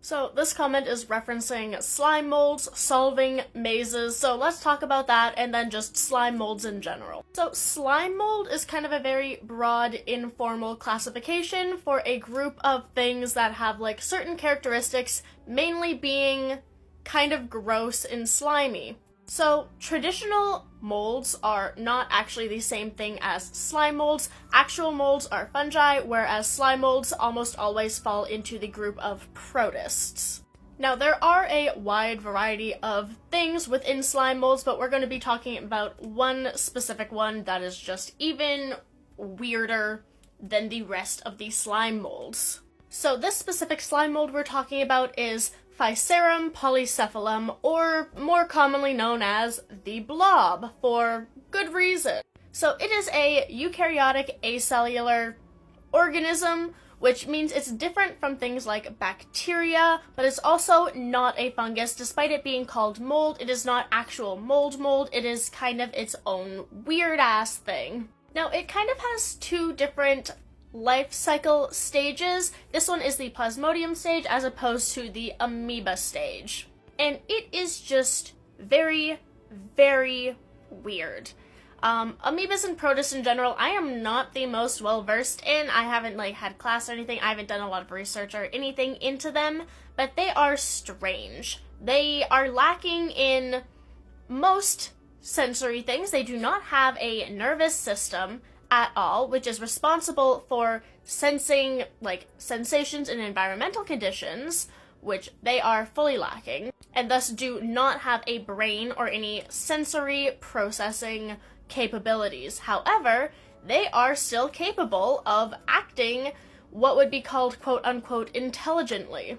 So this comment is referencing slime molds solving mazes, so let's talk about that and then just slime molds in general. So slime mold is kind of a very broad, informal classification for a group of things that have like certain characteristics, mainly being kind of gross and slimy. So traditional molds are not actually the same thing as slime molds. Actual molds are fungi, whereas slime molds almost always fall into the group of protists. Now, there are a wide variety of things within slime molds, but we're going to be talking about one specific one that is just even weirder than the rest of the slime molds. So this specific slime mold we're talking about is Physarum polycephalum, or more commonly known as the blob, for good reason. So it is a eukaryotic acellular organism, which means it's different from things like bacteria, but it's also not a fungus. Despite it being called mold, it is not actual mold, it is kind of its own weird-ass thing. Now, it kind of has two different life cycle stages. This one is the Plasmodium stage as opposed to the amoeba stage. And it is just very, very weird. Amoebas and protists in general, I am not the most well-versed in. I haven't had class or anything. I haven't done a lot of research or anything into them, but they are strange. They are lacking in most sensory things. They do not have a nervous system at all, which is responsible for sensing sensations in environmental conditions, which they are fully lacking, and thus do not have a brain or any sensory processing capabilities. However, they are still capable of acting what would be called quote-unquote intelligently.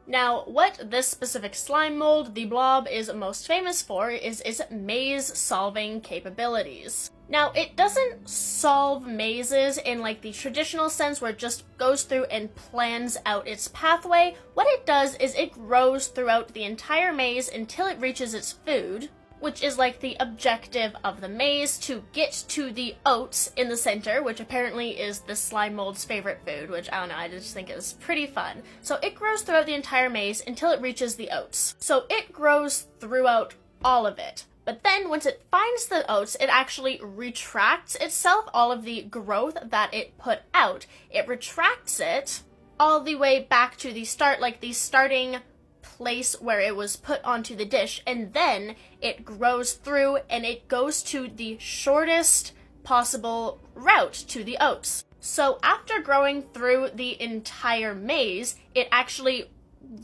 Now, what this specific slime mold, the blob, is most famous for is its maze-solving capabilities. Now, it doesn't solve mazes in the traditional sense where it just goes through and plans out its pathway. What it does is it grows throughout the entire maze until it reaches its food, which is the objective of the maze, to get to the oats in the center, which apparently is the slime mold's favorite food, which I don't know, I just think is pretty fun. So it grows throughout the entire maze until it reaches the oats. So it grows throughout all of it. But then once it finds the oats, it actually retracts itself, all of the growth that it put out. It retracts it all the way back to the start, the starting place where it was put onto the dish, and then it grows through and it goes to the shortest possible route to the oats. So after growing through the entire maze, it actually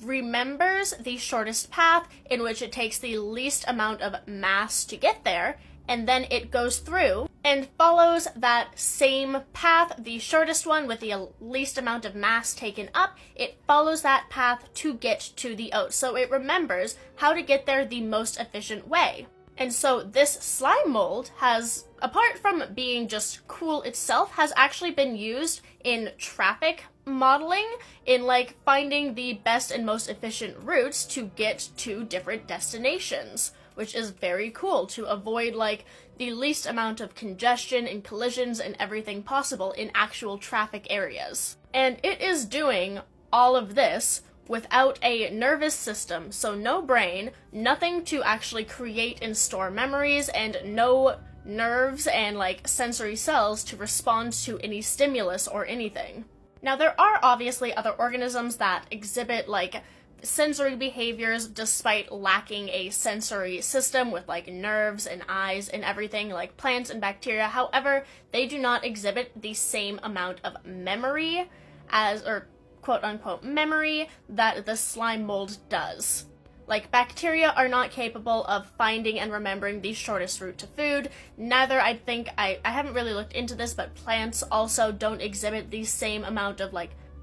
remembers the shortest path in which it takes the least amount of mass to get there, and then it goes through and follows that same path, the shortest one with the least amount of mass taken up. It follows that path to get to the oats. So it remembers how to get there the most efficient way. And so this slime mold has, apart from being just cool itself, has actually been used in traffic modeling, in finding the best and most efficient routes to get to different destinations, which is very cool, to avoid the least amount of congestion and collisions and everything possible in actual traffic areas. And it is doing all of this without a nervous system, so no brain, nothing to actually create and store memories, and no nerves and sensory cells to respond to any stimulus or anything. Now, there are obviously other organisms that exhibit sensory behaviors despite lacking a sensory system with nerves and eyes and everything, like plants and bacteria. However, they do not exhibit the same amount of memory or quote-unquote memory that the slime mold does. Bacteria are not capable of finding and remembering the shortest route to food. Neither, I haven't really looked into this, but plants also don't exhibit the same amount of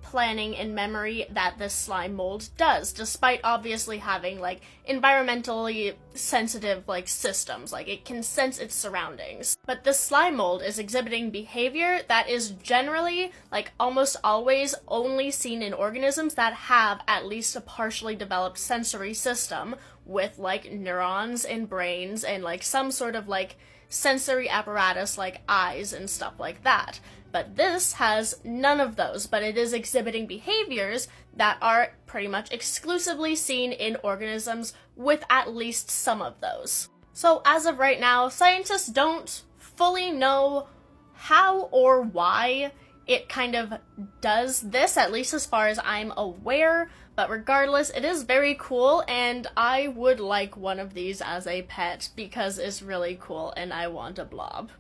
planning and memory that this slime mold does, despite obviously having environmentally sensitive systems. It can sense its surroundings. But this slime mold is exhibiting behavior that is generally almost always only seen in organisms that have at least a partially developed sensory system with neurons and brains and some sort of sensory apparatus like eyes and stuff like that. But this has none of those, but it is exhibiting behaviors that are pretty much exclusively seen in organisms with at least some of those. So as of right now, scientists don't fully know how or why it kind of does this, at least as far as I'm aware, but regardless, it is very cool, and I would like one of these as a pet because it's really cool and I want a blob.